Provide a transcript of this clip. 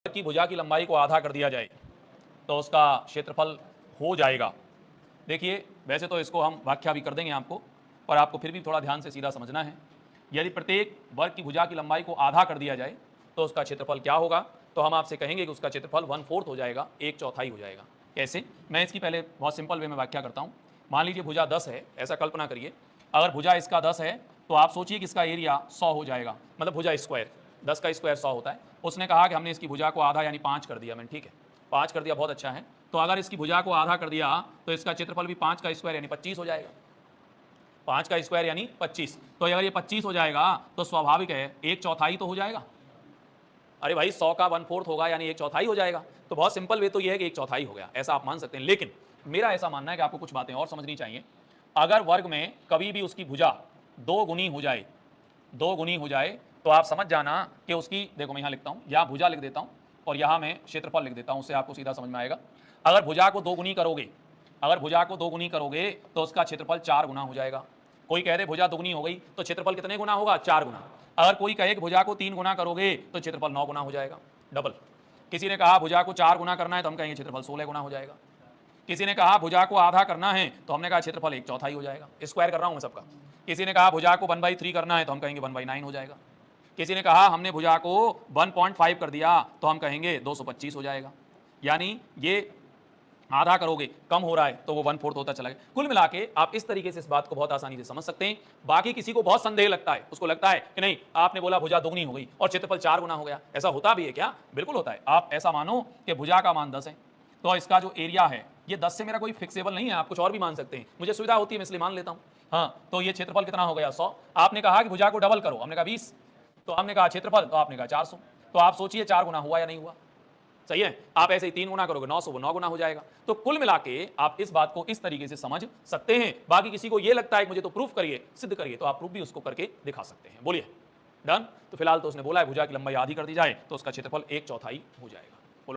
की भुजा की लंबाई को आधा कर दिया जाए तो उसका क्षेत्रफल हो जाएगा। देखिए वैसे तो इसको हम व्याख्या भी कर देंगे आपको, पर आपको फिर भी थोड़ा ध्यान से सीधा समझना है। यदि प्रत्येक वर्ग की भुजा की लंबाई को आधा कर दिया जाए तो उसका क्षेत्रफल क्या होगा, तो हम आपसे कहेंगे कि उसका क्षेत्रफल 1/4 हो जाएगा, 1/4 हो जाएगा। कैसे? मैं इसकी पहले बहुत सिंपल वे में व्याख्या करता हूँ। मान लीजिए भुजा 10 है, ऐसा कल्पना करिए। अगर भुजा इसका 10 है तो आप सोचिए कि इसका एरिया 100 हो जाएगा, मतलब भुजा स्क्वायर, 10 का स्क्वायर 100 होता है। उसने कहा कि हमने इसकी भुजा को आधा यानी 5 कर दिया। मैंने ठीक है 5 कर दिया, बहुत अच्छा है। तो अगर इसकी भुजा को आधा कर दिया तो इसका क्षेत्रफल भी 5 का स्क्वायर यानी 25 हो जाएगा। 5 का स्क्वायर यानी 25। तो अगर ये 25 हो जाएगा तो स्वाभाविक है 1/4 तो हो जाएगा। अरे भाई 100 का 1/4 होगा यानी 1/4 हो जाएगा। तो बहुत सिंपल वे तो ये है कि 1/4 हो गया, ऐसा आप मान सकते हैं। लेकिन मेरा ऐसा मानना है कि आपको कुछ बातें और समझनी चाहिए। अगर वर्ग में कभी भी उसकी भुजा 2 गुनी हो जाए, 2 गुनी हो जाए, तो आप समझ जाना कि उसकी, देखो मैं यहाँ लिखता हूँ, यहाँ भुजा लिख देता हूँ और यहाँ मैं क्षेत्रफल लिख देता हूँ, उससे आपको सीधा समझ में आएगा। अगर भुजा को 2 गुनी करोगे, अगर भुजा को 2 गुनी करोगे तो उसका क्षेत्रफल 4 गुना हो जाएगा। कोई कह दे भुजा दुगनी हो गई तो क्षेत्रफल कितने गुना होगा? 4 गुना। अगर कोई कहे कि भुजा को 3 गुना करोगे तो क्षेत्रफल 9 गुना हो जाएगा, डबल। किसी ने कहा भुजा को 4 गुना करना है तो हम कहेंगे क्षेत्रफल 16 गुना हो जाएगा। किसी ने कहा भुजा को आधा करना है तो हमने कहा क्षेत्रफल 1/4 हो जाएगा। स्क्वायर कर रहा हूं मैं सबका। किसी ने कहा भुजा को 1/3 करना है तो हम कहेंगे 1/9 हो जाएगा। किसी ने कहा हमने भुजा को 1.5 कर दिया तो हम कहेंगे 225 हो जाएगा। यानी ये आधा करोगे कम हो रहा है तो वो 1/4 होता चला गया। कुल मिला के आप इस तरीके से इस बात को बहुत आसानी से समझ सकते हैं। बाकी किसी को बहुत संदेह लगता है, उसको लगता है कि नहीं आपने बोला भुजा दोगुनी हो गई और क्षेत्रफल 4 गुना हो गया, ऐसा होता भी है क्या? बिल्कुल होता है। आप ऐसा मानो कि भुजा का मान 10 है तो इसका जो एरिया है ये 10 से मेरा कोई फिक्सेबल नहीं है, आप कुछ और भी मान सकते हैं, मुझे सुविधा होती है मैं इसलिए मान लेता हूँ। हाँ, तो ये क्षेत्रफल कितना हो गया? 100। आपने कहा कि भुजा को डबल करो, हमने कहा 20। तो हमने कहा क्षेत्रफल, तो आपने कहा 400। तो आप सोचिए 4 गुना हुआ या नहीं हुआ? सही है। आप ऐसे ही 3 गुना करोगे 900, वो 9 गुना हो जाएगा। तो कुल मिला के आप इस बात को इस तरीके से समझ सकते हैं। बाकी किसी को ये लगता है कि मुझे तो प्रूफ करिए, सिद्ध करिए, तो आप प्रूफ भी उसको करके दिखा सकते हैं। बोलिए। डन। तो फिलहाल तो उसने बोला है भुजा की लंबाई आधी कर दी जाए तो उसका क्षेत्रफल 1/4 हो जाएगा।